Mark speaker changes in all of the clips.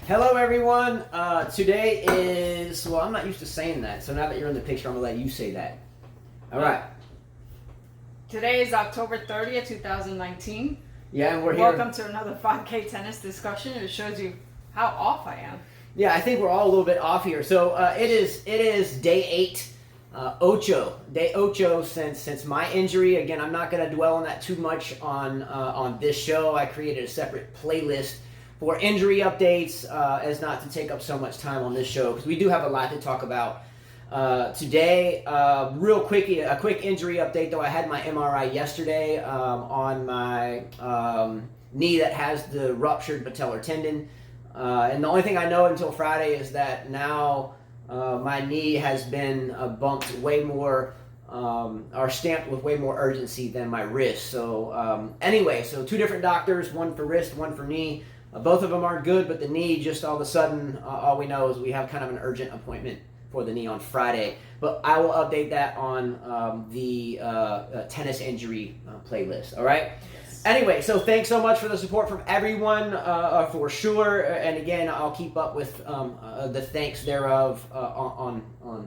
Speaker 1: Hello everyone, today is, well, I'm not used to saying that, so now that you're in the picture, I'm going to let you say that. Alright.
Speaker 2: Today is October 30th, 2019.
Speaker 1: Yeah, and we're here.
Speaker 2: Welcome to another 5K tennis discussion. It shows you how off I am.
Speaker 1: Yeah, I think we're all a little bit off here. So it is day 8, day ocho since my injury. Again, I'm not going to dwell on that too much on this show. I created a separate playlist for injury updates as not to take up so much time on this show because we do have a lot to talk about today. Real quick, a quick injury update though. I had my MRI yesterday on my knee that has the ruptured patellar tendon. And the only thing I know until Friday is that now my knee has been bumped way more, or stamped with way more urgency than my wrist. So anyway, so 2 different doctors, one for wrist, one for knee. Both of them aren't good, but the knee, just all of a sudden, all we know is we have kind of an urgent appointment for the knee on Friday. But I will update that on the tennis injury playlist, all right?
Speaker 2: Yes.
Speaker 1: Anyway, so thanks so much for the support from everyone, for sure. And again, I'll keep up with the thanks thereof on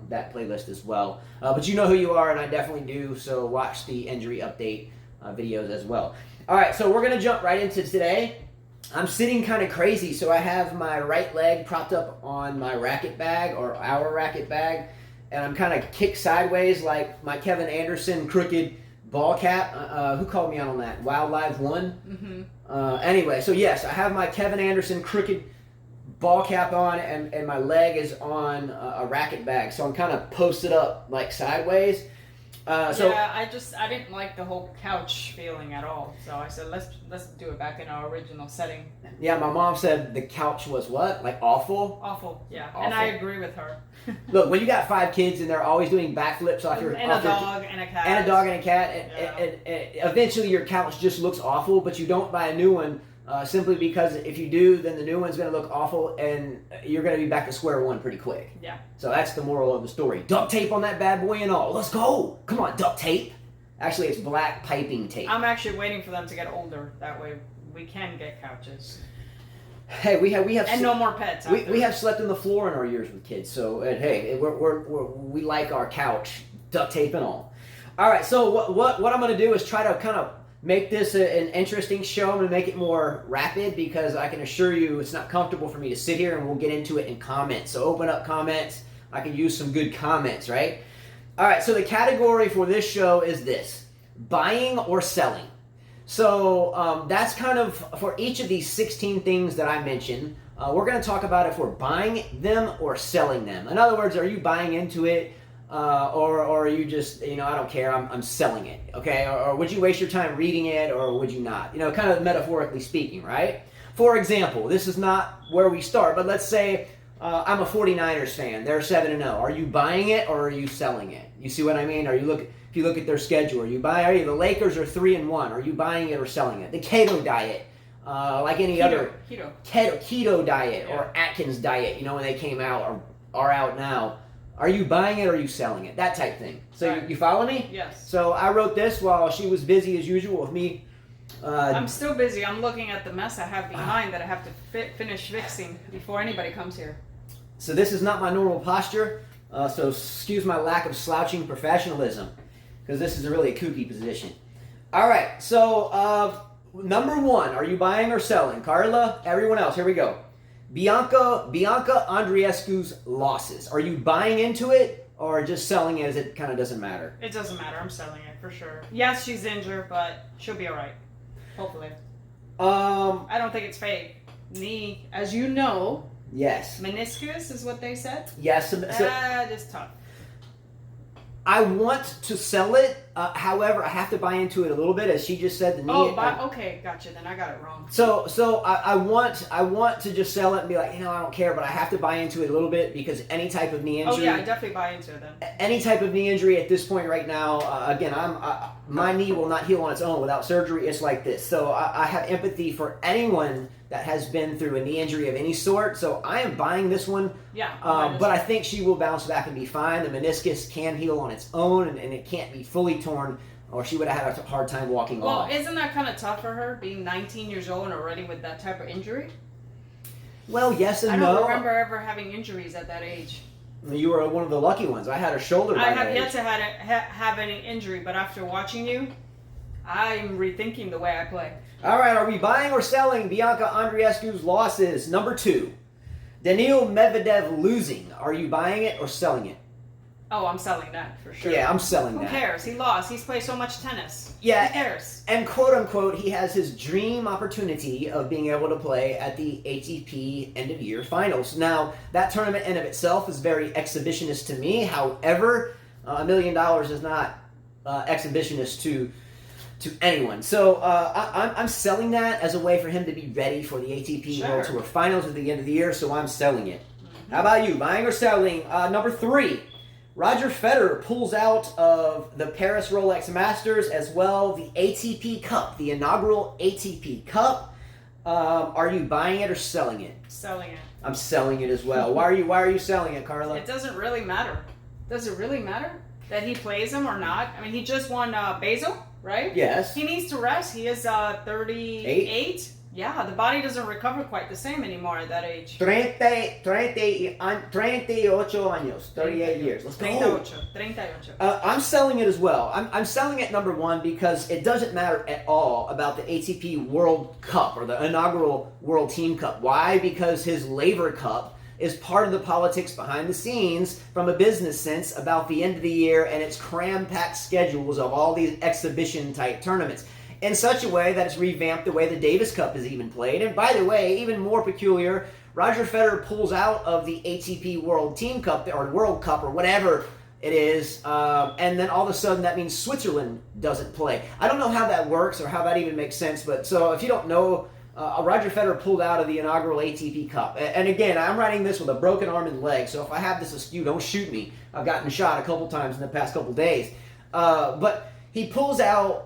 Speaker 1: that playlist as well. But you know who you are, and I definitely do, so watch the injury update videos as well. All right, so we're going to jump right into today. I'm sitting kind of crazy, so I have my right leg propped up on my racket bag, or our racket bag, and I'm kind of kicked sideways like my Kevin Anderson crooked ball cap. Who called me out on that? Wildlife One?
Speaker 2: Mm-hmm.
Speaker 1: Anyway, so yes, I have my Kevin Anderson crooked ball cap on, and my leg is on a racket bag, so I'm kind of posted up like sideways.
Speaker 2: Yeah, I didn't like the whole couch feeling at all. So I said, let's do it back in our original setting.
Speaker 1: Yeah, my mom said the couch was what? Like awful?
Speaker 2: Awful, yeah.
Speaker 1: Awful.
Speaker 2: And I agree with her.
Speaker 1: Look, when you got 5 kids and they're always doing backflips off your...
Speaker 2: And a dog and a cat.
Speaker 1: And a dog and a cat, and eventually your couch just looks awful, but you don't buy a new one simply because if you do, then the new one's going to look awful and you're going to be back to square one pretty quick.
Speaker 2: Yeah.
Speaker 1: So that's the moral of the story. Duct tape on that bad boy and all. Let's go. Come on, duct tape. Actually, it's black piping tape.
Speaker 2: I'm actually waiting for them to get older. That way we can get couches.
Speaker 1: Hey, we have
Speaker 2: and no more pets.
Speaker 1: We have slept on the floor in our years with kids, so hey, we like our couch, duct tape and all. All right, so what I'm going to do is try to kind of make this an interesting show. I'm going to make it more rapid because I can assure you it's not comfortable for me to sit here, and we'll get into it in comments. So open up comments. I can use some good comments, right? All right, so the category for this show is this: buying or selling. So that's kind of, for each of these 16 things that I mentioned, we're going to talk about if we're buying them or selling them. In other words, are you buying into it? Or are you just, I don't care, I'm selling it, okay? Or would you waste your time reading it, or would you not? Kind of metaphorically speaking, right? For example, this is not where we start, but let's say I'm a 49ers fan. They're 7-0. Are you buying it or are you selling it? You see what I mean? If you look at their schedule, the Lakers are 3-1. Are you buying it or selling it? The keto diet, like any other keto diet,
Speaker 2: yeah,
Speaker 1: or Atkins diet, when they came out or are out now. Are you buying it or are you selling it? That type thing. So
Speaker 2: right.
Speaker 1: You follow me?
Speaker 2: Yes.
Speaker 1: So I wrote this while she was busy as usual with me.
Speaker 2: I'm still busy. I'm looking at the mess I have behind that I have to finish fixing before anybody comes here.
Speaker 1: So this is not my normal posture. So excuse my lack of slouching professionalism, because this is really a kooky position. All right. So number 1, are you buying or selling? Carla, everyone else, here we go. Bianca Andreescu's losses. Are you buying into it or just selling it as it kind of doesn't matter?
Speaker 2: It doesn't matter. I'm selling it for sure. Yes, she's injured, but she'll be all right. Hopefully. I don't think it's fake. Knee, as you know.
Speaker 1: Yes.
Speaker 2: Meniscus is what they said.
Speaker 1: Yes.
Speaker 2: That is tough.
Speaker 1: I want to sell it. However, I have to buy into it a little bit, as she just said. The knee.
Speaker 2: Okay, gotcha. Then I got it wrong.
Speaker 1: So I want to just sell it and be like, I don't care, but I have to buy into it a little bit because any type of knee injury.
Speaker 2: Oh yeah, I definitely buy into it then.
Speaker 1: Any type of knee injury at this point right now, again, my knee will not heal on its own without surgery. It's like this. So I have empathy for anyone that has been through a knee injury of any sort. So I am buying this one.
Speaker 2: Yeah.
Speaker 1: But I think she will bounce back and be fine. The meniscus can heal on its own, and it can't be fully torn, or she would have had a hard time walking off.
Speaker 2: Well, isn't that kind of tough for her, being 19 years old and already with that type of injury?
Speaker 1: Well, yes and
Speaker 2: I
Speaker 1: no.
Speaker 2: don't remember ever having injuries at that age.
Speaker 1: You were one of the lucky ones. I had a shoulder by
Speaker 2: I
Speaker 1: that
Speaker 2: have
Speaker 1: age.
Speaker 2: yet to have any injury, but after watching you, I'm rethinking the way I play.
Speaker 1: All right, are we buying or selling Bianca Andreescu's losses? Number 2, Daniil Medvedev losing. Are you buying it or selling it?
Speaker 2: Oh, I'm selling that for sure.
Speaker 1: Yeah, I'm selling
Speaker 2: Who
Speaker 1: that.
Speaker 2: Who cares? He lost. He's played so much tennis.
Speaker 1: Yeah.
Speaker 2: Who cares?
Speaker 1: And quote unquote, he has his dream opportunity of being able to play at the ATP end of year finals. Now, that tournament in of itself is very exhibitionist to me. However, $1 million is not exhibitionist to anyone. So I'm selling that as a way for him to be ready for the ATP World Tour finals at the end of the year. So I'm selling it. Mm-hmm. How about you? Buying or selling? Number 3. Roger Federer pulls out of the Paris Rolex Masters as well, the ATP Cup, the inaugural ATP Cup. Are you buying it or selling it?
Speaker 2: Selling it.
Speaker 1: I'm selling it as well. Why are you selling it, Carla?
Speaker 2: It doesn't really matter. Does it really matter that he plays him or not? I mean, he just won Basel, right?
Speaker 1: Yes.
Speaker 2: He needs to rest. He is 38. Yeah, the body doesn't recover quite the same anymore at that age.
Speaker 1: 38 años, 38 years. Let's go.
Speaker 2: 38.
Speaker 1: I'm selling it as well. I'm selling it, number 1, because it doesn't matter at all about the ATP World Cup or the inaugural World Team Cup. Why? Because his Laver Cup is part of the politics behind the scenes from a business sense about the end of the year and its cram-packed schedules of all these exhibition-type tournaments, in such a way that it's revamped the way the Davis Cup is even played. And by the way, even more peculiar, Roger Federer pulls out of the ATP World Team Cup, or World Cup, or whatever it is, and then all of a sudden that means Switzerland doesn't play. I don't know how that works or how that even makes sense, but so if you don't know, Roger Federer pulled out of the inaugural ATP Cup. And again, I'm writing this with a broken arm and leg, so if I have this askew, don't shoot me. I've gotten shot a couple times in the past couple days. But he pulls out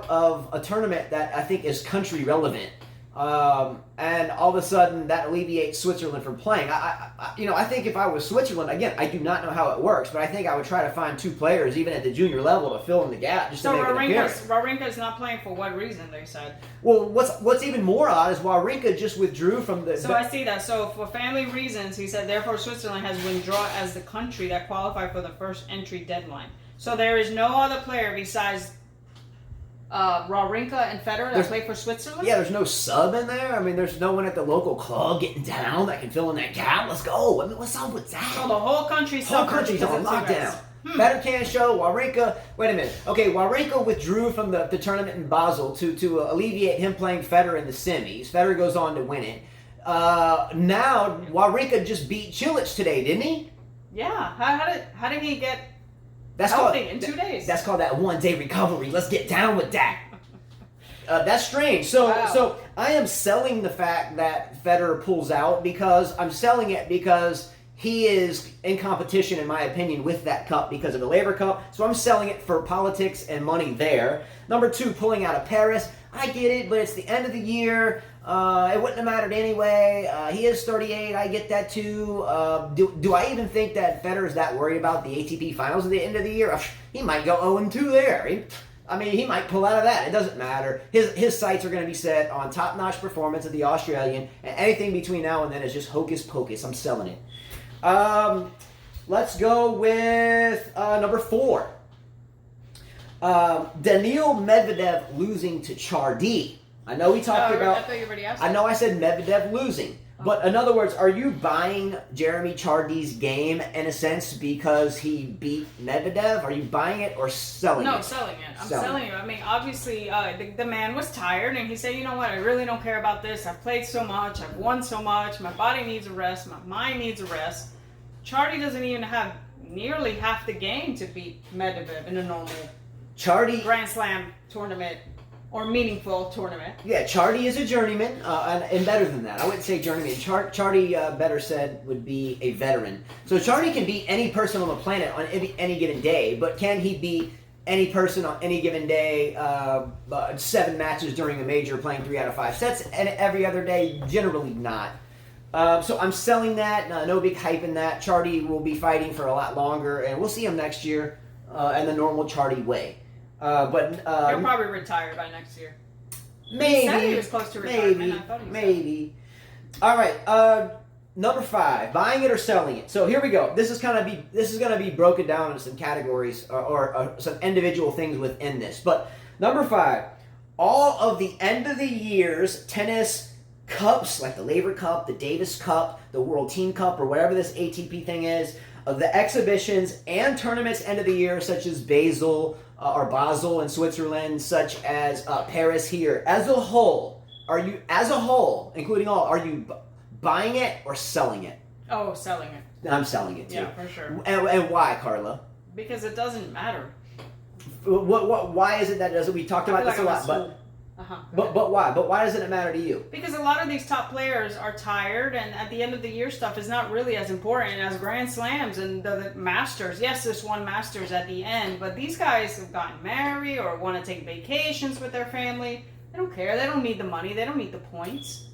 Speaker 1: of a tournament that I think is country relevant, and all of a sudden that alleviates Switzerland from playing. I think if I was Switzerland, again, I do not know how it works, but I think I would try to find 2 players, even at the junior level, to fill in the gap just to make an appearance.
Speaker 2: Wawrinka's not playing for what reason? They said.
Speaker 1: Well, what's even more odd is Wawrinka just withdrew from the.
Speaker 2: So I see that. So for family reasons, he said, therefore Switzerland has withdrawn as the country that qualified for the first entry deadline. So there is no other player besides Wawrinka and Federer that play for Switzerland?
Speaker 1: Yeah, there's no sub in there. I mean, there's no one at the local club getting down that can fill in that gap. Let's go. I mean, what's up with that?
Speaker 2: So the whole country's on
Speaker 1: lockdown. Federer can't show. Wawrinka, wait a minute. Okay, Wawrinka withdrew from the tournament in Basel to alleviate him playing Federer in the semis. Federer goes on to win it. Now, Wawrinka just beat Cilic today, didn't he?
Speaker 2: Yeah. How did he get...
Speaker 1: That's
Speaker 2: healthy in 2 days.
Speaker 1: That's called that 1-day recovery. Let's get down with that. That's strange. So I am selling the fact that Federer pulls out because I'm selling it because he is in competition, in my opinion, with that cup because of the Laver Cup. So I'm selling it for politics and money there. Number 2, pulling out of Paris. I get it, but it's the end of the year. It wouldn't have mattered anyway. He is 38. I get that too. Do I even think that Federer's that worried about the ATP Finals at the end of the year? He might go 0-2 there. He might pull out of that. It doesn't matter. His sights are going to be set on top-notch performance of the Australian, and anything between now and then is just hocus pocus. I'm selling it. Let's go with number 4. Daniil Medvedev losing to Chardy. I know we talked about...
Speaker 2: I thought you already asked.
Speaker 1: I know I said Medvedev losing. But in other words, are you buying Jeremy Chardy's game in a sense because he beat Medvedev? Are you buying it or selling it?
Speaker 2: No, selling it. I'm selling it. I mean, obviously, the man was tired and he said, you know what, I really don't care about this. I've played so much. I've won so much. My body needs a rest. My mind needs a rest. Chardy doesn't even have nearly half the game to beat Medvedev in a normal Grand Slam tournament. Or meaningful tournament. Yeah,
Speaker 1: Chardy is a journeyman, and better than that. I wouldn't say journeyman. Chardy, better said, would be a veteran. So Chardy can beat any person on the planet on any given day, but can he beat any person on any given day, 7 matches during a major, playing 3 out of 5 sets, and every other day? Generally not. So I'm selling that. No big hype in that. Chardy will be fighting for a lot longer, and we'll see him next year in the normal Chardy way. But
Speaker 2: he'll probably retire by next year.
Speaker 1: Maybe.
Speaker 2: He said he was close to retirement.
Speaker 1: Maybe. All right. Number 5, buying it or selling it. So here we go. This is going to be broken down into some categories or some individual things within this. But number 5, all of the end of the year's tennis cups, like the Laver Cup, the Davis Cup, the World Team Cup, or whatever this ATP thing is, of the exhibitions and tournaments end of the year, such as Basel in Switzerland, such as Paris here. As a whole, including all, are you buying it or selling it?
Speaker 2: Oh, selling it.
Speaker 1: I'm selling it too.
Speaker 2: Yeah, for sure.
Speaker 1: And why, Carla?
Speaker 2: Because it doesn't matter.
Speaker 1: Why is it that it doesn't? We talked about this a lot, but why? But why doesn't it matter to you?
Speaker 2: Because a lot of these top players are tired, and at the end of the year stuff is not really as important as Grand Slams and the Masters. Yes, there's one Masters at the end, but these guys have gotten married or want to take vacations with their family. They don't care. They don't need the money. They don't need the points.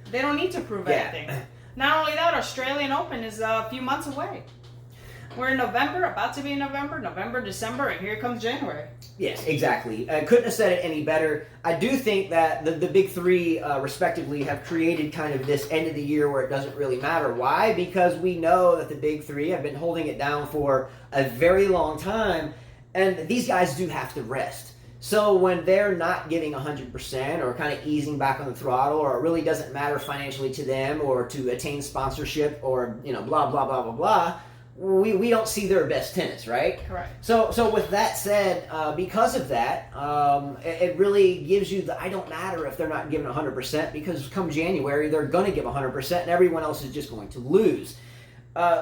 Speaker 2: They don't need to prove anything. Not only that, Australian Open is a few months away. We're in November, about to be in November, December, and here comes January.
Speaker 1: Yes, exactly. I couldn't have said it any better. I do think that the big three, respectively, have created kind of this end of the year where it doesn't really matter. Why? Because we know that the big three have been holding it down for a very long time, and these guys do have to rest. So when they're not giving 100% or kind of easing back on the throttle, or it really doesn't matter financially to them or to attain sponsorship or, blah, blah, blah, blah, blah, we don't see their best tennis, right?
Speaker 2: Correct.
Speaker 1: So with that said, because of that, it really gives you the I don't matter if they're not giving 100%, because come January they're going to give 100% and everyone else is just going to lose.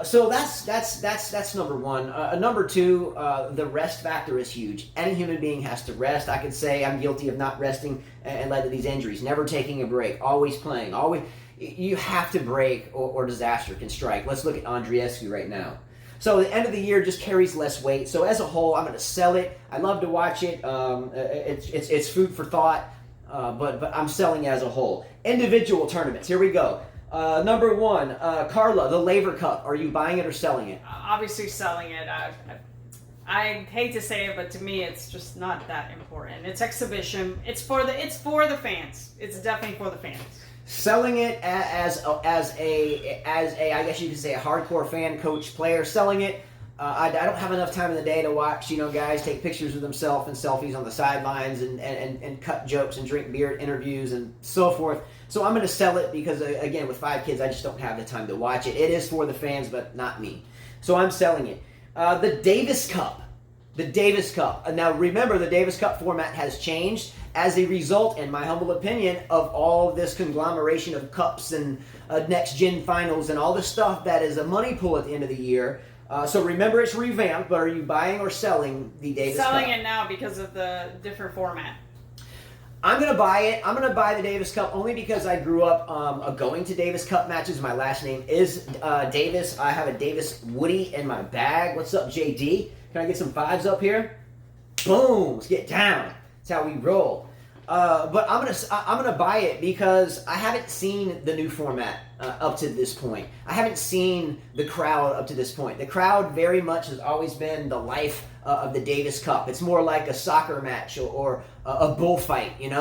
Speaker 1: So that's number 1. Number 2, the rest factor is huge. Any human being has to rest. I could say I'm guilty of not resting and led to these injuries. Never taking a break. Always playing. You have to break or disaster can strike. Let's look at Andreescu right now. So the end of the year just carries less weight. So as a whole, I'm going to sell it. I love to watch it. It's food for thought, but I'm selling as a whole. Individual tournaments. Here we go. Number 1, Carla, the Laver Cup. Are you buying it or selling it?
Speaker 2: Obviously selling it. I hate to say it, but to me, it's just not that important. It's exhibition. It's for the fans. It's definitely for the fans.
Speaker 1: Selling it as a I guess you could say a hardcore fan, coach, player. Selling it. I don't have enough time in the day to watch guys take pictures of themselves and selfies on the sidelines and cut jokes and drink beer at interviews and so forth. So I'm going to sell it because, again, with 5 kids, I just don't have the time to watch it. It is for the fans, but not me. So I'm selling it. The Davis Cup. The Davis Cup. Now, remember, the Davis Cup format has changed as a result, in my humble opinion, of all this conglomeration of cups and next-gen finals and all this stuff that is a money pool at the end of the year. So remember, it's revamped, but are you buying or selling the Davis Cup?
Speaker 2: Selling it now because of the different format.
Speaker 1: I'm going to buy it. I'm going to buy the Davis Cup only because I grew up going to Davis Cup matches. My last name is Davis. I have a Davis Woody in my bag. What's up, JD? Can I get some 5s up here? Boom. Let's get down. That's how we roll. But I'm gonna buy it because I haven't seen the new format up to this point. I haven't seen the crowd up to this point. The crowd very much has always been the life of the Davis Cup. It's more like a soccer match or a bullfight. It's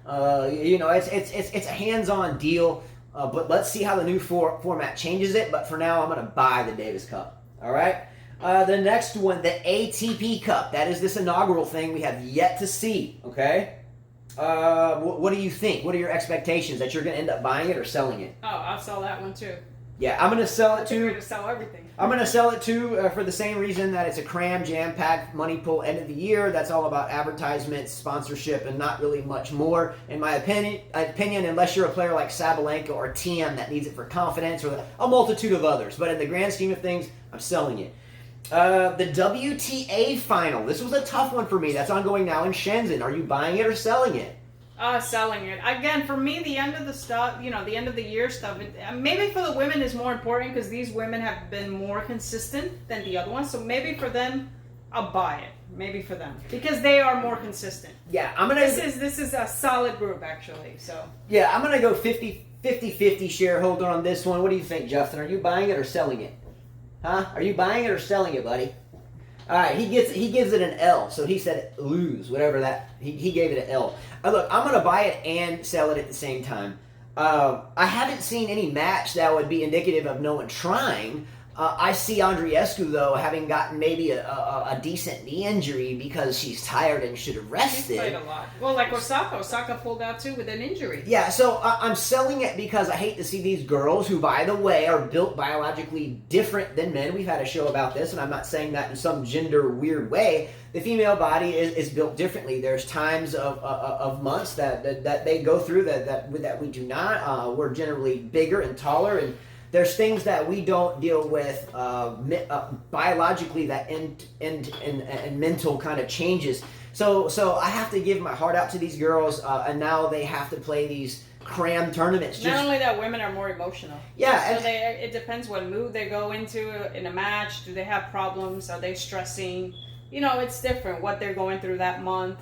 Speaker 1: a hands-on deal. But let's see how the new format changes it. But for now, I'm gonna buy the Davis Cup. All right. The next one, the ATP Cup. That is this inaugural thing we have yet to see. Okay. What do you think? What are your expectations? That you're going to end up buying it or selling it?
Speaker 2: Oh, I'll sell that one too.
Speaker 1: Yeah, I'm going to sell it too.
Speaker 2: You're going to sell everything.
Speaker 1: I'm going to sell it too for the same reason that it's a jam-packed money pool end of the year. That's all about advertisements, sponsorship, and not really much more, in my opinion. Unless you're a player like Sabalenka or Thiem that needs it for confidence, or a multitude of others. But in the grand scheme of things, I'm selling it. The WTA Final. This was a tough one for me. That's ongoing now in Shenzhen. Are you buying it or selling it?
Speaker 2: Selling it. Again, for me, the end of the stuff, the end of the year stuff, maybe for the women is more important because these women have been more consistent than the other ones. So maybe for them, I'll buy it. Maybe for them. Because they are more consistent.
Speaker 1: Yeah,
Speaker 2: This is a solid group, actually. So
Speaker 1: yeah, I'm going to go 50-50 shareholder on this one. What do you think, Justin? Are you buying it or selling it? Huh? Are you buying it or selling it, buddy? All right, he gives it an L, so he said lose, whatever that. He gave it an L. Look, I'm going to buy it and sell it at the same time. I haven't seen any match that would be indicative of no one trying. I see Andreescu, though, having gotten maybe a decent knee injury because she's tired and should have rested.
Speaker 2: She's played a lot. Well, like Osaka. Osaka pulled out, too, with an injury.
Speaker 1: Yeah, so I'm selling it because I hate to see these girls who, by the way, are built biologically different than men. We've had a show about this, and I'm not saying that in some gender weird way. The female body is built differently. There's times of months that they go through that we do not. We're generally bigger and taller, and there's things that we don't deal with biologically that end mental kind of changes. So I have to give my heart out to these girls, and now they have to play these cram tournaments.
Speaker 2: Not only that, women are more emotional.
Speaker 1: Yeah.
Speaker 2: So it depends what mood they go into in a match. Do they have problems? Are they stressing? You know, it's different what they're going through that month.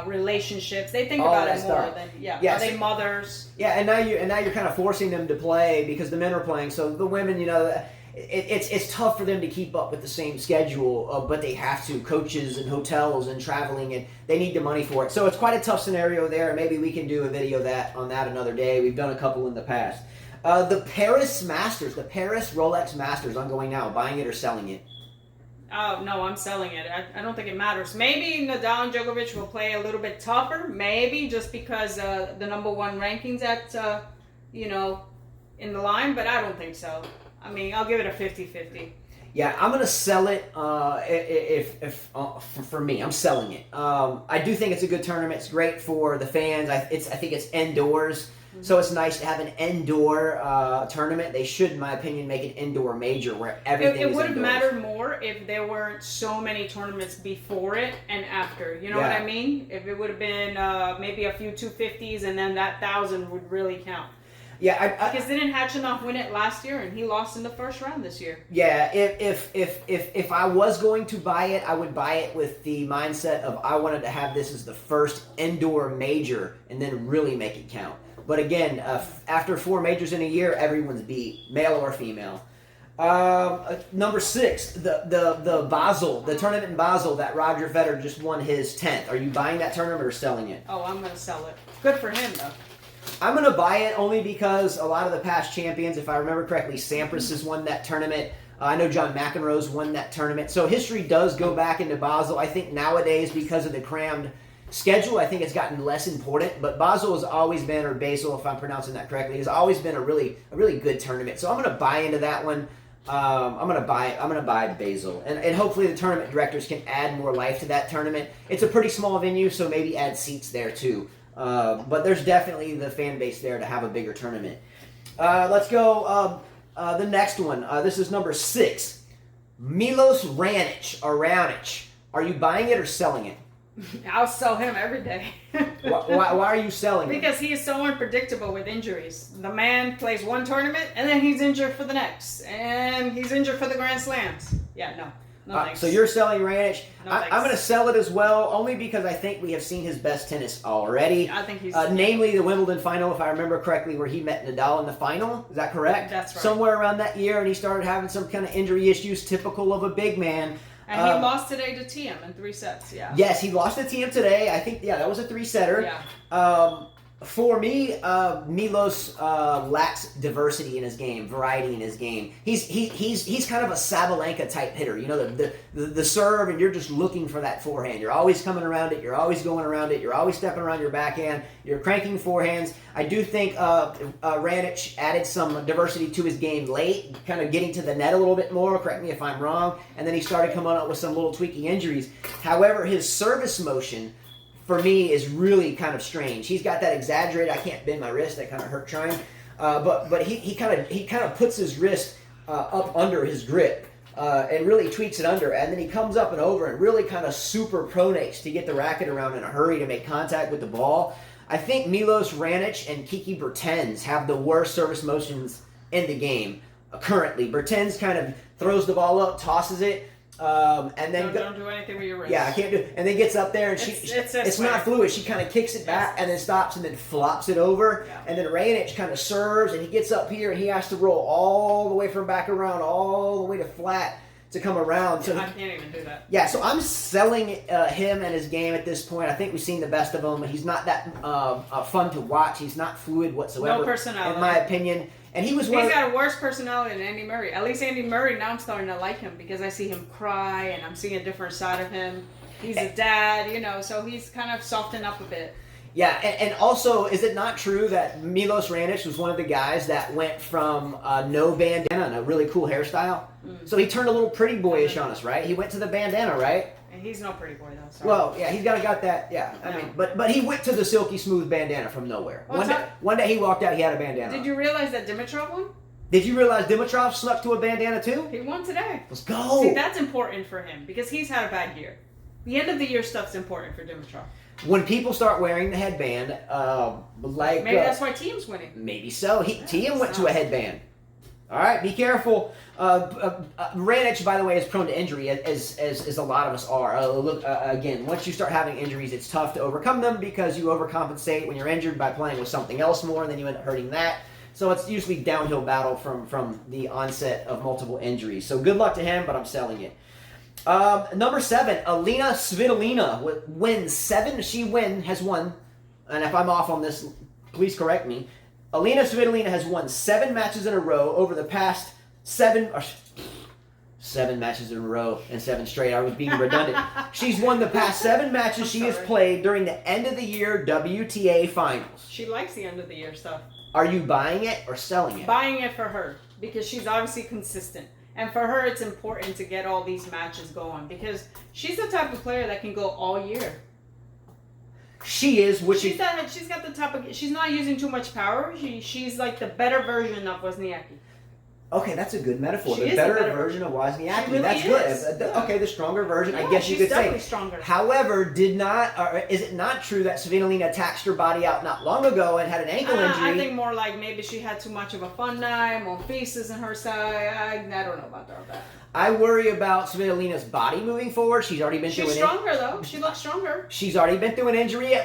Speaker 2: Relationships, they think about it more than are they mothers? Yeah, and now you're kind of forcing them to play because the men are playing. So the women, you know, it's tough for them to keep up with the same schedule, but they have to. Coaches and hotels and traveling, and they need the money for it. So it's quite a tough scenario there. Maybe we can do a video on that another day. We've done a couple in the past. The Paris Masters, the Paris Rolex Masters. I'm going now, buying it or selling it. Oh, no, I'm selling it. I don't think it matters. Maybe Nadal and Djokovic will play a little bit tougher. Maybe just because the number one ranking's at, in the line. But I don't think so. I mean, I'll give it a 50-50. Yeah, I'm going to sell it for me. I'm selling it. I do think it's a good tournament. It's great for the fans. I think it's indoors. So it's nice to have an indoor tournament. They should, in my opinion, make an indoor major where everything is indoors. It would have mattered more if there weren't so many tournaments before it and after. You know what I mean? If it would have been maybe a few 250s and then that 1,000 would really count. Yeah, because didn't Hatchinoff win it last year and he lost in the first round this year? Yeah, if I was going to buy it, I would buy it with the mindset of I wanted to have this as the first indoor major and then really make it count. But again, after 4 majors in a year, everyone's beat, male or female. Number 6, the Basel, the tournament in Basel that Roger Federer just won his 10th. Are you buying that tournament or selling it? Oh, I'm going to sell it. Good for him, though. I'm going to buy it only because a lot of the past champions, if I remember correctly, Sampras has won that tournament. I know John McEnroe's won that tournament. So history does go back into Basel. I think nowadays, because of the crammed schedule, I think it's gotten less important, but Basel has always been, or Basel, if I'm pronouncing that correctly, has always been a really good tournament. So I'm going to buy into that one. I'm going to buy Basel, and hopefully the tournament directors can add more life to that tournament. It's a pretty small venue, so maybe add seats there too. But there's definitely the fan base there to have a bigger tournament. Let's go the next one. This is number 6, Milos Raonic. Are you buying it or selling it? I'll sell him every day. why are you selling him? Because he is so unpredictable with injuries. The man plays one tournament, and then he's injured for the next. And he's injured for the Grand Slams. Yeah, no thanks. So you're selling Raonic. No, I'm going to sell it as well, only because I think we have seen his best tennis already. I think he's... namely the Wimbledon final, if I remember correctly, where he met Nadal in the final. Is that correct? That's right. Somewhere around that year, and he started having some kind of injury issues typical of a big man. And he lost today to Thiem in 3 sets, yeah. Yes, he lost to Thiem today. I think, that was a 3-setter. Yeah. For me, Milos lacks diversity in his game, variety in his game. He's kind of a Sabalenka type hitter. You know, the serve, and you're just looking for that forehand. You're always coming around it. You're always going around it. You're always stepping around your backhand. You're cranking forehands. I do think Raonic added some diversity to his game late, kind of getting to the net a little bit more. Correct me if I'm wrong. And then he started coming up with some little tweaky injuries. However, his service motion, for me, is really kind of strange. He's got that exaggerated, I can't bend my wrist, that kind of hurt trying. But he kind of puts his wrist up under his grip and really tweaks it under. And then he comes up and over and really kind of super pronates to get the racket around in a hurry to make contact with the ball. I think Milos Raonic and Kiki Bertens have the worst service motions in the game currently. Bertens kind of throws the ball up, tosses it, and then don't do anything with your wrist. Yeah, I can't do it. And then gets up there and it's not fluid. She kind of kicks it back and then stops and then flops it over. Yeah. And then Raonic kind of serves and he gets up here and he has to roll all the way from back around all the way to flat
Speaker 1: to come around. So
Speaker 2: I can't even do that.
Speaker 1: Yeah, so I'm selling him and his game at this point. I think we've seen the best of him. He's not that fun to watch. He's not fluid whatsoever.
Speaker 2: No personality.
Speaker 1: In my opinion. And he's
Speaker 2: got a worse personality than Andy Murray. At least Andy Murray, now I'm starting to like him because I see him cry and I'm seeing a different side of him. He's a dad, you know, so he's kind of softened up a bit.
Speaker 1: Yeah, and also, is it not true that Milos Raonic was one of the guys that went from no bandana and a really cool hairstyle? So he turned a little pretty boyish on us, right? He went to the bandana, right?
Speaker 2: And he's no pretty boy, though. Sorry.
Speaker 1: Well, yeah, he's got that, yeah. I mean, but he went to the silky smooth bandana from nowhere. One day he walked out, he had a bandana.
Speaker 2: Did you realize that Dimitrov won?
Speaker 1: Did you realize Dimitrov snuck to a bandana too?
Speaker 2: He won today.
Speaker 1: Let's go.
Speaker 2: See, that's important for him because he's had a bad year. The end of the year stuff's important for Dimitrov.
Speaker 1: When people start wearing the headband,
Speaker 2: maybe that's why Team's winning.
Speaker 1: Maybe so. Team went to a headband. All right, be careful. Raonic, by the way, is prone to injury, as a lot of us are. Look, again, once you start having injuries, it's tough to overcome them because you overcompensate when you're injured by playing with something else more, and then you end up hurting that. So it's usually downhill battle from the onset of multiple injuries. So good luck to him, but I'm selling it. Number 7, Elina Svitolina wins 7. She has won, and if I'm off on this, please correct me. Elina Svitolina has won 7 matches in a row over the past 7 matches in a row and 7 straight. I was being redundant. She's won the past 7 matches she has played during the end of the year WTA Finals.
Speaker 2: She likes the end of the year stuff.
Speaker 1: Are you buying it or selling it?
Speaker 2: Buying it for her because she's obviously consistent. And for her, it's important to get all these matches going because she's the type of player that can go all year.
Speaker 1: She is,
Speaker 2: she's got the type of. She's not using too much power. She's like the better version of Wozniacki.
Speaker 1: Okay, that's a good metaphor.
Speaker 2: She
Speaker 1: the better version of Wozniacki.
Speaker 2: Really
Speaker 1: that's
Speaker 2: is.
Speaker 1: Good. Okay, the stronger version.
Speaker 2: Yeah,
Speaker 1: I guess you could say.
Speaker 2: She's definitely stronger.
Speaker 1: However, is it not true that Svitolina taxed her body out not long ago and had an ankle injury?
Speaker 2: I think more like maybe she had too much of a fun night, more faces in her side. I don't know about all that.
Speaker 1: I worry about Svitolina's body moving forward. She's already been through an injury.
Speaker 2: She's stronger, though. She looks stronger.
Speaker 1: She's already been through an injury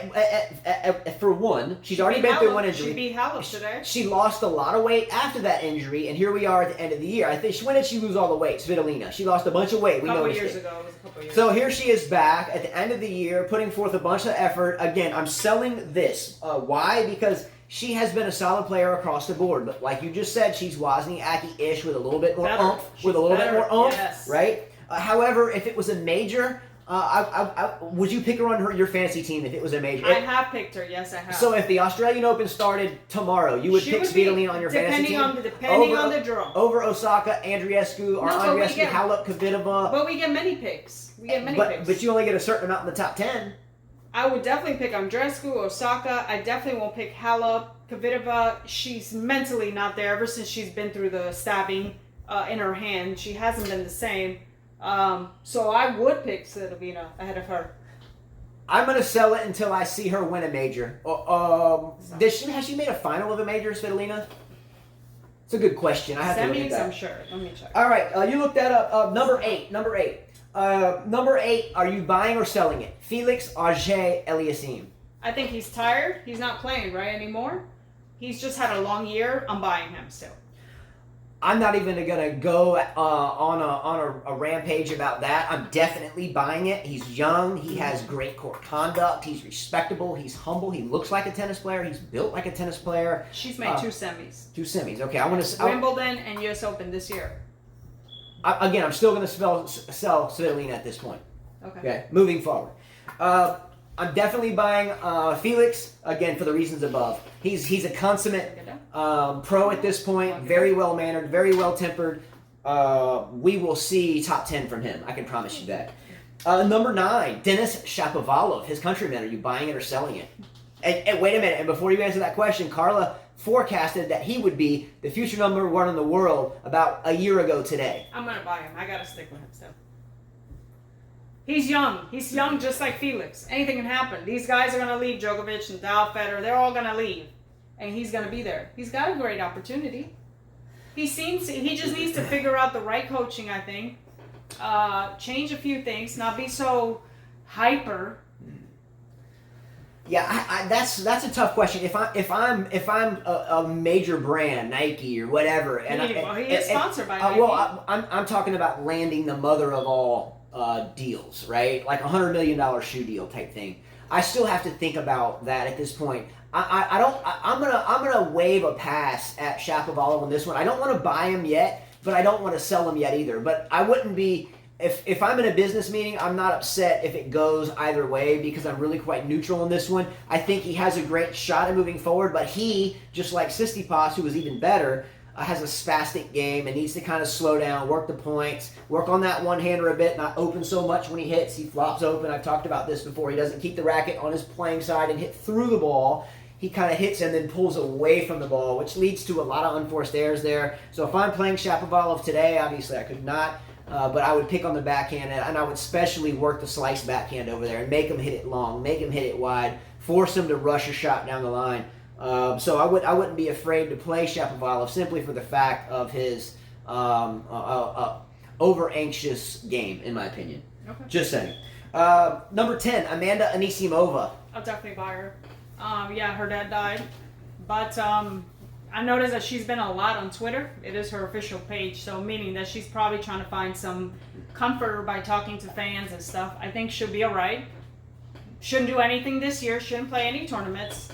Speaker 1: for one. She's already been through one injury.
Speaker 2: She beat Halep today.
Speaker 1: She lost a lot of weight after that injury, and here we are at the end of the year. I think when did she lose all the weight? Svitolina. She lost a bunch of weight.
Speaker 2: A couple years ago. It was a couple years
Speaker 1: ago. So here she is back at the end of the year, putting forth a bunch of effort. Again, I'm selling this. Why? Because she has been a solid player across the board, but like you just said, she's Wozniacki-ish with a little bit more oomph,
Speaker 2: yes.
Speaker 1: Right? However, if it was a major, would you pick her on your fantasy team if it was a major?
Speaker 2: I have picked her, yes I have.
Speaker 1: So if the Australian Open started tomorrow, you would pick Svitolina on your fantasy team?
Speaker 2: Depending on the draw.
Speaker 1: Over Osaka, Andreescu, Halep, Kvitova.
Speaker 2: But we get many picks.
Speaker 1: But you only get a certain amount in the top 10.
Speaker 2: I would definitely pick Andreescu, Osaka. I definitely won't pick Halep. Kvitova, she's mentally not there ever since she's been through the stabbing in her hand. She hasn't been the same. So I would pick Svitolina ahead of her.
Speaker 1: I'm going to sell it until I see her win a major. Has she made a final of a major, Svitolina? It's a good question. I have to look at that.
Speaker 2: I'm sure. Let me check.
Speaker 1: All right, you looked that up. Number 8. Number 8, are you buying or selling it? Felix Auger-Aliassime.
Speaker 2: I think he's tired. He's not playing, right, anymore? He's just had a long year. I'm buying him still.
Speaker 1: I'm not even going to go on a rampage about that. I'm definitely buying it. He's young. He has great court conduct. He's respectable. He's humble. He looks like a tennis player. He's built like a tennis player.
Speaker 2: She's made 2 semis.
Speaker 1: 2 semis. Okay, I want to...
Speaker 2: Wimbledon and U.S. Open this year.
Speaker 1: Again, I'm still going to sell Svitolina at this point.
Speaker 2: Okay.
Speaker 1: Moving forward. I'm definitely buying Felix, again, for the reasons above. He's a consummate pro at this point, very well-mannered, very well-tempered. We will see top 10 from him. I can promise you that. Number 9, Denis Shapovalov, his countryman. Are you buying it or selling it? And wait a minute, and before you answer that question, Carla forecasted that he would be the future number 1 in the world about a year ago today.
Speaker 2: I'm going to buy him. I got to stick with him still. He's young. He's young just like Felix. Anything can happen. These guys are going to leave. Djokovic and Federer, they're all going to leave. And he's going to be there. He's got a great opportunity. He just needs to figure out the right coaching, I think. Change a few things. Not be so hyper.
Speaker 1: Yeah, that's a tough question. If I'm a major brand, Nike or whatever, and
Speaker 2: he is sponsored by Nike.
Speaker 1: Well, I'm talking about landing the mother of all deals, right? Like $100 million shoe deal type thing. I still have to think about that at this point. I'm gonna wave a pass at Shapovalov on this one. I don't want to buy him yet, but I don't want to sell him yet either. But I wouldn't be. If I'm in a business meeting, I'm not upset if it goes either way because I'm really quite neutral on this one. I think he has a great shot at moving forward, but he, just like Tsitsipas, who was even better, has a spastic game and needs to kind of slow down, work the points, work on that one-hander a bit, not open so much when he hits. He flops open. I've talked about this before. He doesn't keep the racket on his playing side and hit through the ball. He kind of hits and then pulls away from the ball, which leads to a lot of unforced errors there. So if I'm playing Shapovalov today, obviously I could not. But I would pick on the backhand, and I would especially work the slice backhand over there and make him hit it long, make him hit it wide, force him to rush a shot down the line. So I wouldn't be afraid to play Shapovalov simply for the fact of his over-anxious game, in my opinion.
Speaker 2: Okay.
Speaker 1: Just saying. Number 10, Amanda Anisimova.
Speaker 2: I'll definitely buy her. Yeah, her dad died. But I noticed that she's been a lot on Twitter. It is her official page, so meaning that she's probably trying to find some comfort by talking to fans and stuff. I think she'll be all right. Shouldn't do anything this year. Shouldn't play any tournaments.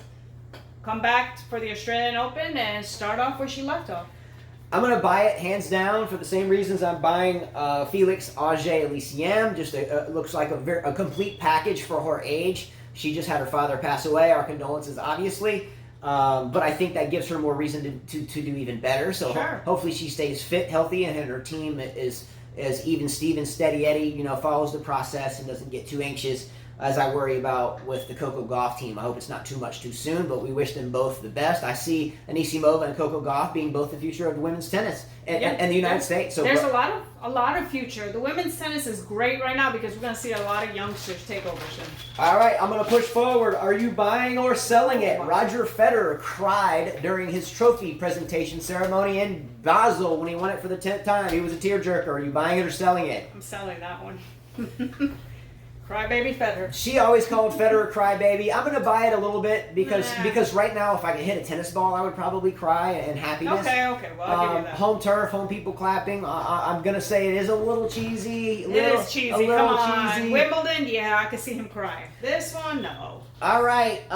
Speaker 2: Come back for the Australian Open and start off where she left off.
Speaker 1: I'm going to buy it hands down for the same reasons I'm buying Felix Auger-Aliassime. Just looks like a complete package for her age. She just had her father pass away. Our condolences, obviously. But I think that gives her more reason to do even better. So
Speaker 2: sure.
Speaker 1: Hopefully she stays fit, healthy, and her team is even Steven, steady Eddie, follows the process and doesn't get too anxious as I worry about with the Coco Gauff team. I hope it's not too much too soon, but we wish them both the best. I see Anisimova and Coco Gauff being both the future of women's tennis and the United States. So
Speaker 2: there's a lot of future. The women's tennis is great right now because we're going to see a lot of youngsters take over soon.
Speaker 1: All right, I'm going to push forward. Are you buying or selling it? Roger Federer cried during his trophy presentation ceremony in Basel when he won it for the 10th time. He was a tearjerker. Are you buying it or selling it?
Speaker 2: I'm selling that one. Crybaby Federer.
Speaker 1: She always called Federer crybaby. I'm going to buy it a little bit because right now if I could hit a tennis ball, I would probably cry in happiness.
Speaker 2: Okay. Well, I'll give you that.
Speaker 1: Home turf, home people clapping. I'm going to say it is a little cheesy.
Speaker 2: It is cheesy. Come on. Cheesy. Wimbledon, yeah, I could see him crying. This one, no.
Speaker 1: All right.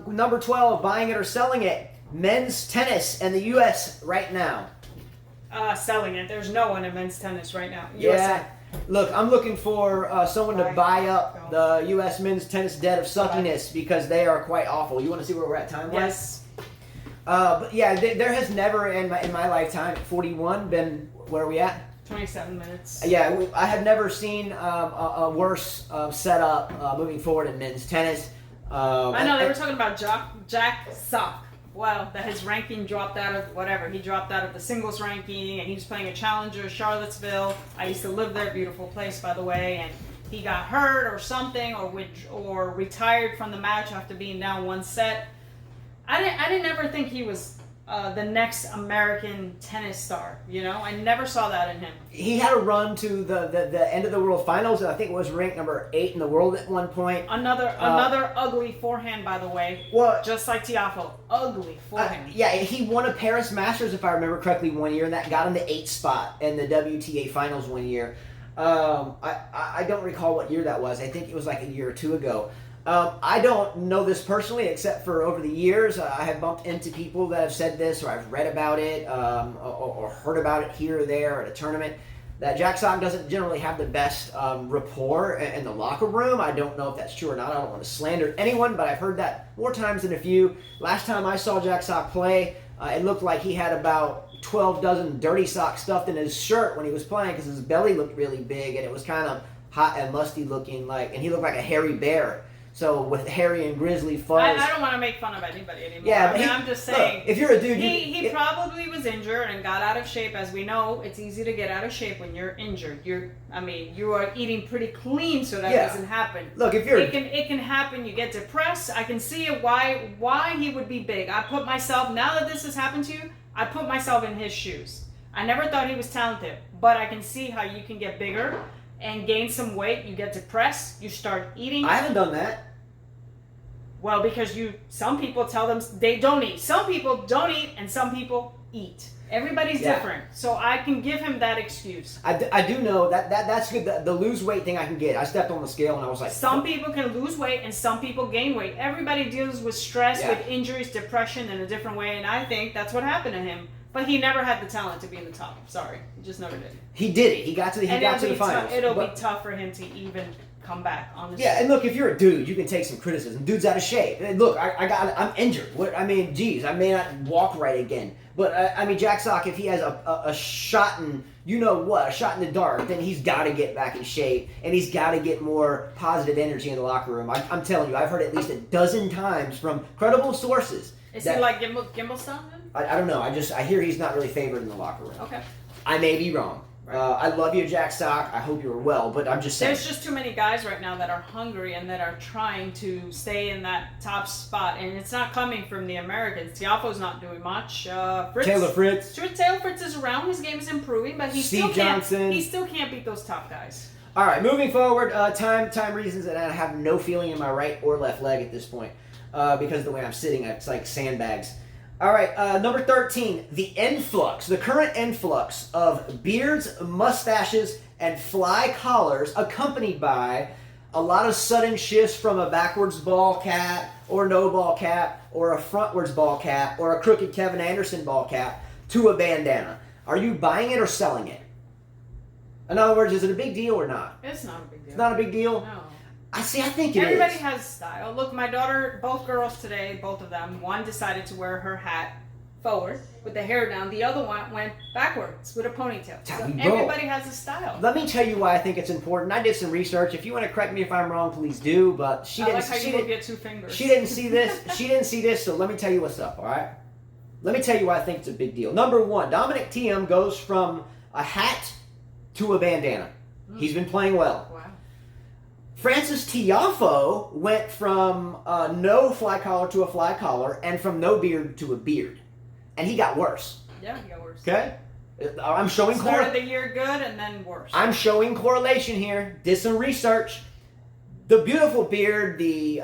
Speaker 1: Number 12, buying it or selling it. Men's tennis in the U.S. right now.
Speaker 2: Selling it. There's no one in men's tennis right now.
Speaker 1: Yeah.
Speaker 2: USA.
Speaker 1: Look, I'm looking for someone to buy up the U.S. men's tennis debt of suckiness because they are quite awful. You want to see where we're at time-wise?
Speaker 2: Yes.
Speaker 1: But yeah, there has never in my lifetime, 41, been, where are we at?
Speaker 2: 27 minutes.
Speaker 1: Yeah, I have never seen a worse setup moving forward in men's tennis.
Speaker 2: I know, they were talking about Jack Sock. Well, that his ranking dropped out of whatever. He dropped out of the singles ranking, and he was playing a challenger, Charlottesville. I used to live there, beautiful place, by the way. And he got hurt or something, or retired from the match after being down one set. I didn't ever think he was the next American tennis star. I never saw that in him.
Speaker 1: He had a run to the end of the World Finals, and I think it was ranked number 8 in the world at one point.
Speaker 2: Another ugly forehand, by the way.
Speaker 1: Well,
Speaker 2: just like Tiafoe, ugly forehand.
Speaker 1: Yeah, he won a Paris Masters, if I remember correctly, one year, and that got him the 8th spot in the WTA Finals one year. I don't recall what year that was. I think it was like a year or two ago. I don't know this personally, except for over the years, I have bumped into people that have said this, or I've read about it, or heard about it here or there at a tournament, that Jack Sock doesn't generally have the best rapport in the locker room. I don't know if that's true or not. I don't want to slander anyone, but I've heard that more times than a few. Last time I saw Jack Sock play, it looked like he had about 12 dozen dirty socks stuffed in his shirt when he was playing because his belly looked really big and it was kind of hot and musty looking, and he looked like a hairy bear. So with hairy and grizzly fuzz.
Speaker 2: I don't want to make fun of anybody anymore.
Speaker 1: Yeah,
Speaker 2: I'm just saying.
Speaker 1: Look, if you're a dude,
Speaker 2: he probably was injured and got out of shape. As we know, it's easy to get out of shape when you're injured. You are eating pretty clean, so that doesn't happen.
Speaker 1: Look, if you're
Speaker 2: it can happen. You get depressed. I can see why he would be big. I put myself, now that this has happened to you, I put myself in his shoes. I never thought he was talented, but I can see how you can get bigger and gain some weight. You get depressed. You start eating.
Speaker 1: I haven't done that.
Speaker 2: Well, because some people tell them they don't eat. Some people don't eat, and some people eat. Everybody's different, so I can give him that excuse.
Speaker 1: I do know that's good. The lose weight thing I can get. I stepped on the scale and I was like,
Speaker 2: some people can lose weight and some people gain weight. Everybody deals with stress, with injuries, depression in a different way, and I think that's what happened to him. But he never had the talent to be in the top. Sorry, he just never did.
Speaker 1: He did it. He got to the finals.
Speaker 2: It'll be tough for him to even come back, honestly.
Speaker 1: Yeah, and look, if you're a dude, you can take some criticism. Dude's out of shape. And look, I'm injured. I may not walk right again. But Jack Sock, if he has a shot in, a shot in the dark, then he's got to get back in shape, and he's got to get more positive energy in the locker room. I'm telling you, I've heard at least a dozen times from credible sources.
Speaker 2: Is he like Gimbelstein?
Speaker 1: I don't know. I hear he's not really favored in the locker room.
Speaker 2: Okay.
Speaker 1: I may be wrong. Right. I love you, Jack Sock. I hope you're well, but I'm just saying.
Speaker 2: There's just too many guys right now that are hungry and that are trying to stay in that top spot, and it's not coming from the Americans. Tiafoe's not doing much.
Speaker 1: Taylor Fritz.
Speaker 2: Taylor Fritz is around. His game is improving, but he still can't beat those top guys.
Speaker 1: All right, moving forward. Time reasons, and I have no feeling in my right or left leg at this point because of the way I'm sitting. It's like sandbags. All right, number 13, the current influx of beards, mustaches, and fly collars accompanied by a lot of sudden shifts from a backwards ball cap or no ball cap or a frontwards ball cap or a crooked Kevin Anderson ball cap to a bandana. Are you buying it or selling it? In other words, is it a big deal or not?
Speaker 2: It's not a big deal.
Speaker 1: It's not a big deal?
Speaker 2: No.
Speaker 1: I think it
Speaker 2: Everybody
Speaker 1: is.
Speaker 2: has style. Look, my daughter, both girls today, both of them, one decided to wear her hat forward with the hair down. The other one went backwards with a ponytail. So everybody has a style.
Speaker 1: Let me tell you why I think it's important. I did some research. If you want to correct me if I'm wrong, please do. But she didn't.
Speaker 2: I like how you move your 2 fingers.
Speaker 1: She didn't see this. She didn't see this. So let me tell you what's up. All right. Let me tell you why I think it's a big deal. Number 1, Dominic Thiem goes from a hat to a bandana. He's been playing well.
Speaker 2: Wow.
Speaker 1: Frances Tiafoe went from no fly collar to a fly collar and from no beard to a beard. And he got worse.
Speaker 2: Yeah, he got worse.
Speaker 1: Okay? I'm showing
Speaker 2: started the year good and then worse.
Speaker 1: I'm showing correlation here. Did some research. The beautiful beard, the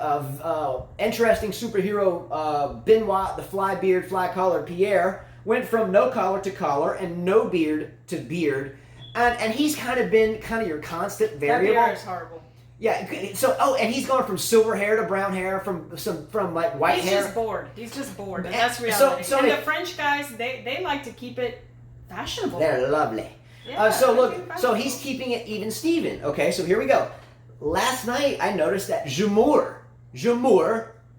Speaker 1: interesting superhero Benoit, the fly beard, fly collar Pierre, went from no collar to collar and no beard to beard. And he's kind of been your constant variable.
Speaker 2: That beard is horrible.
Speaker 1: Yeah, so and he's going from silver hair to brown hair, from like white hair.
Speaker 2: He's just bored. And that's reality. And the French guys, they like to keep it fashionable.
Speaker 1: They're lovely.
Speaker 2: Yeah,
Speaker 1: so he's keeping it even Steven. Okay, so here we go. Last night I noticed that Jamour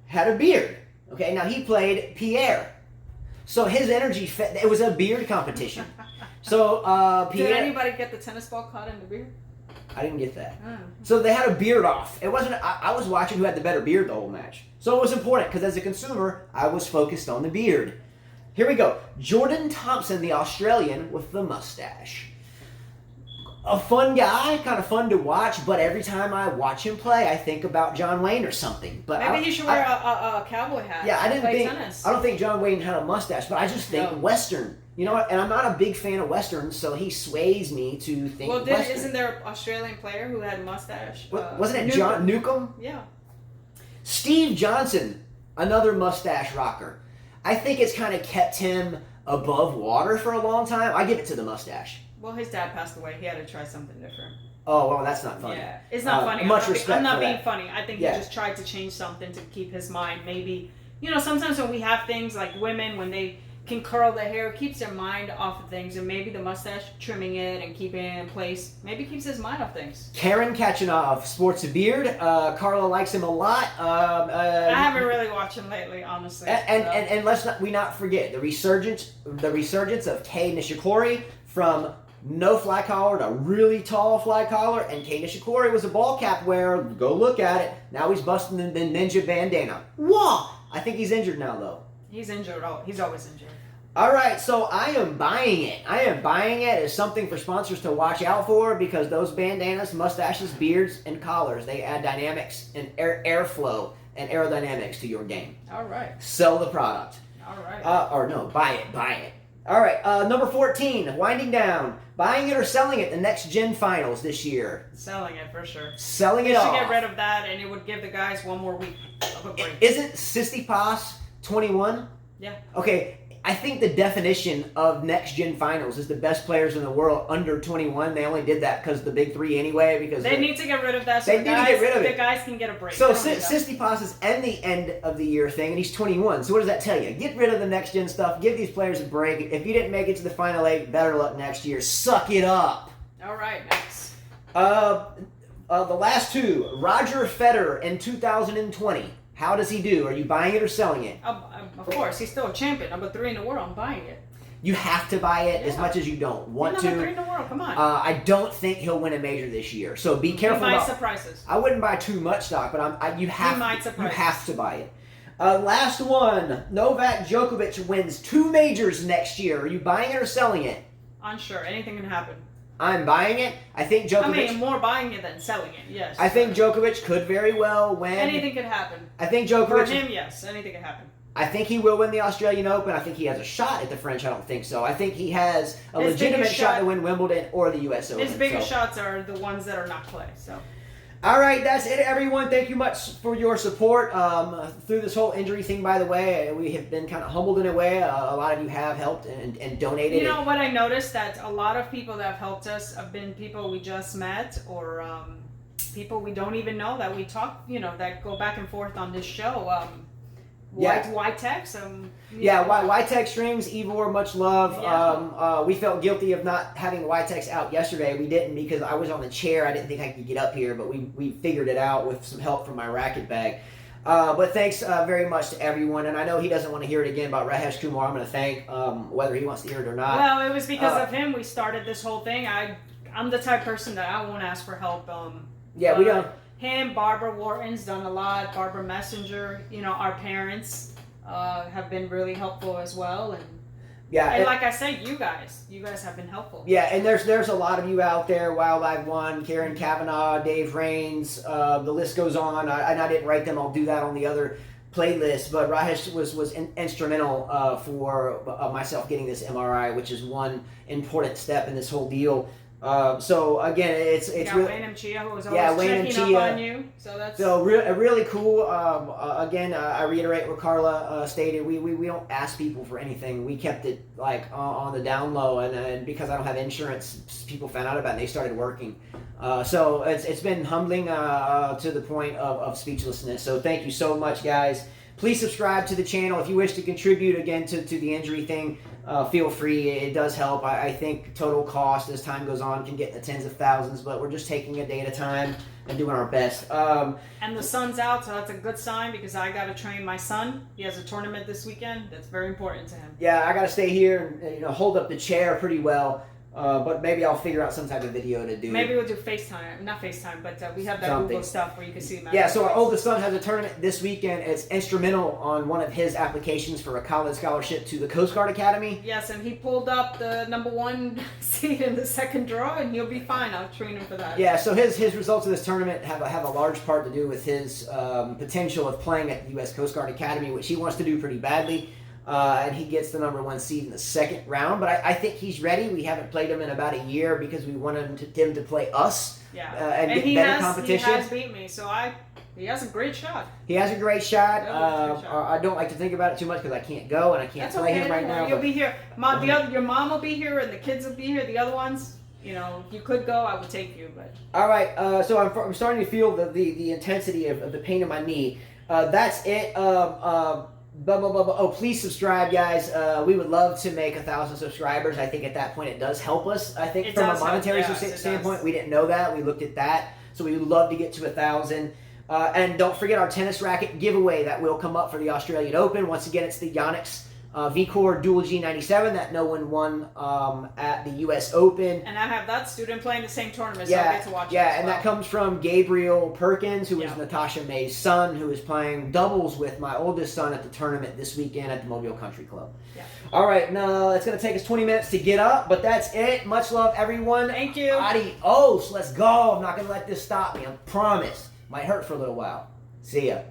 Speaker 1: had a beard. Okay, now he played Pierre. So his energy it was a beard competition. So Pierre.
Speaker 2: Did anybody get the tennis ball caught in the beard?
Speaker 1: I didn't get that. So they had a beard off. It wasn't. I was watching who had the better beard the whole match. So it was important because as a consumer, I was focused on the beard. Here we go. Jordan Thompson, the Australian with the mustache. A fun guy, kind of fun to watch, but every time I watch him play, I think about John Wayne or something. But
Speaker 2: maybe he should wear a cowboy hat.
Speaker 1: Yeah,
Speaker 2: tennis.
Speaker 1: I don't think John Wayne had a mustache, but I just think Western. You know what? And I'm not a big fan of Westerns, so he sways me to think Western.
Speaker 2: Isn't there an Australian player who had a mustache?
Speaker 1: Wasn't it John Newcomb?
Speaker 2: Yeah.
Speaker 1: Steve Johnson, another mustache rocker. I think it's kind of kept him above water for a long time. I give it to the mustache.
Speaker 2: Well, his dad passed away. He had to try something different.
Speaker 1: Oh, well, that's not funny.
Speaker 2: Yeah, it's not funny.
Speaker 1: Much respect
Speaker 2: I'm not
Speaker 1: for
Speaker 2: being
Speaker 1: that.
Speaker 2: funny. I think he just tried to change something to keep his mind. Maybe, sometimes when we have things like women, when they can curl their hair, it keeps their mind off of things. And maybe the mustache, trimming it and keeping it in place, maybe keeps his mind off things.
Speaker 1: Karen Kachanov sports a beard. Carla likes him a lot.
Speaker 2: I haven't really watched him lately, honestly.
Speaker 1: And let's not forget the resurgence of Kei Nishikori from no fly collar to really tall fly collar, and Kei Nishikori was a ball cap wearer. Go look at it. Now he's busting the ninja bandana. Whoa! I think he's injured now, though.
Speaker 2: He's injured. He's always injured.
Speaker 1: All right, so I am buying it. I am buying it as something for sponsors to watch out for because those bandanas, mustaches, beards, and collars, they add dynamics and airflow and aerodynamics to your game.
Speaker 2: All right.
Speaker 1: Sell the product.
Speaker 2: All right.
Speaker 1: Or no, buy it. All right, number 14, winding down. Buying it or selling it, the next gen finals this year.
Speaker 2: Selling it for sure.
Speaker 1: Selling it
Speaker 2: We should
Speaker 1: off.
Speaker 2: get rid of that, and it would give the guys one more week of a break.
Speaker 1: Isn't Tsitsipas 21?
Speaker 2: Yeah.
Speaker 1: Okay, I think the definition of next gen finals is the best players in the world under 21. They only did that because of the big three anyway. Because
Speaker 2: they need to get rid of that. So
Speaker 1: they need to get rid of it.
Speaker 2: The guys can get a break.
Speaker 1: So Tsitsipas is the end of the year thing, and he's 21. So what does that tell you? Get rid of the next gen stuff. Give these players a break. If you didn't make it to the final 8, better luck next year. Suck it up.
Speaker 2: All right, next.
Speaker 1: The last two, Roger Federer in 2020. How does he do? Are you buying it or selling it?
Speaker 2: Of course, he's still a champion. Number 3 in the world. I'm buying it.
Speaker 1: You have to buy it as much as you don't want
Speaker 2: he's
Speaker 1: to.
Speaker 2: Number 3 in the world. Come on.
Speaker 1: I don't think he'll win a major this year. So be careful.
Speaker 2: He might surprises.
Speaker 1: I wouldn't buy too much stock, but you have to buy it. Last one, Novak Djokovic wins 2 majors next year. Are you buying it or selling it?
Speaker 2: Unsure. Anything can happen.
Speaker 1: I'm buying it. I think Djokovic.
Speaker 2: I mean, more buying it than selling it. Yes.
Speaker 1: I think Djokovic could very well win.
Speaker 2: Anything could happen.
Speaker 1: I think Djokovic.
Speaker 2: For him, yes. Anything can happen.
Speaker 1: I think he will win the Australian Open. I think he has a shot at the French. I don't think so. I think he has a legitimate shot to win Wimbledon or the U.S. Open.
Speaker 2: His biggest shots are the ones that are not clay. So.
Speaker 1: All right, that's it, everyone. Thank you much for your support through this whole injury thing. By the way, we have been kind of humbled in a way. A lot of you have helped and donated.
Speaker 2: You know what I noticed, that a lot of people that have helped us have been people we just met, or people we don't even know that we talk. That go back and forth on this show. YTEX.
Speaker 1: YTEX Strings, Ivor, much love.
Speaker 2: Yeah.
Speaker 1: We felt guilty of not having YTEX out yesterday. We didn't because I was on the chair. I didn't think I could get up here, but we figured it out with some help from my racket bag. But thanks very much to everyone. And I know he doesn't want to hear it again about Rajesh Kumar. I'm going to thank whether he wants to hear it or not.
Speaker 2: Well, it was because of him we started this whole thing. I'm the type of person that I won't ask for help.
Speaker 1: We don't.
Speaker 2: Him, Barbara Wharton's done a lot. Barbara Messenger, our parents have been really helpful as well. And like I said, you guys have been helpful. Yeah, and there's a lot of you out there. Wildlife One, Karen Kavanaugh, Dave Rains, the list goes on. I didn't write them. I'll do that on the other playlist. But Rajesh was instrumental for myself getting this MRI, which is one important step in this whole deal. So again, it's really Wayne and Chia, who was always checking up on you. So that's
Speaker 1: really cool. Again, I reiterate what Carla stated. We don't ask people for anything. We kept it like on the down low, and because I don't have insurance, people found out about it and they started working. So it's been humbling to the point of speechlessness. So thank you so much, guys. Please subscribe to the channel if you wish to contribute again to the injury thing. Feel free. It does help. I think total cost as time goes on can get in the tens of thousands, but we're just taking a day at a time and doing our best.
Speaker 2: And the sun's out, so that's a good sign because I got to train my son. He has a tournament this weekend. That's very important to him.
Speaker 1: Yeah, I got to stay here and hold up the chair pretty well. But maybe I'll figure out some type of video to do.
Speaker 2: Maybe we'll do FaceTime. Not FaceTime, but we have that Google stuff where you can see my
Speaker 1: Yeah, so our oldest son has a tournament this weekend. It's instrumental on one of his applications for a college scholarship to the Coast Guard Academy.
Speaker 2: Yes, and he pulled up the number 1 seed in the second draw, and he'll be fine. I'll train him for that.
Speaker 1: Yeah, so his results of this tournament have a large part to do with his potential of playing at the U.S. Coast Guard Academy, which he wants to do pretty badly. And he gets the number 1 seed in the second round. But I think he's ready. We haven't played him in about a year because we wanted him to play us and get better competition.
Speaker 2: He has beat me, so he has a great shot.
Speaker 1: He has a great shot. I don't like to think about it too much because I can't go and I can't play him right now.
Speaker 2: You'll be here. Your mom will be here and the kids will be here. The other ones, if you could go, I would take you. But
Speaker 1: all right. So I'm starting to feel the intensity of the pain in my knee. That's it. Please subscribe, guys. We would love to make 1,000 subscribers. I think at that point it does help us. I think from a monetary standpoint, we didn't know that. We looked at that. So we would love to get to 1,000. And don't forget our tennis racket giveaway that will come up for the Australian Open. Once again, it's the YTEX V-Core Dual G97 that no one won at the U.S. Open.
Speaker 2: And I have that student playing the same tournament, so I get to watch it
Speaker 1: and that comes from Gabriel Perkins, who is Natasha May's son, who is playing doubles with my oldest son at the tournament this weekend at the Mobile Country Club. Yeah. All right, now it's going to take us 20 minutes to get up, but that's it. Much love, everyone.
Speaker 2: Thank you.
Speaker 1: Adios. Let's go. I'm not going to let this stop me. I promise. Might hurt for a little while. See ya.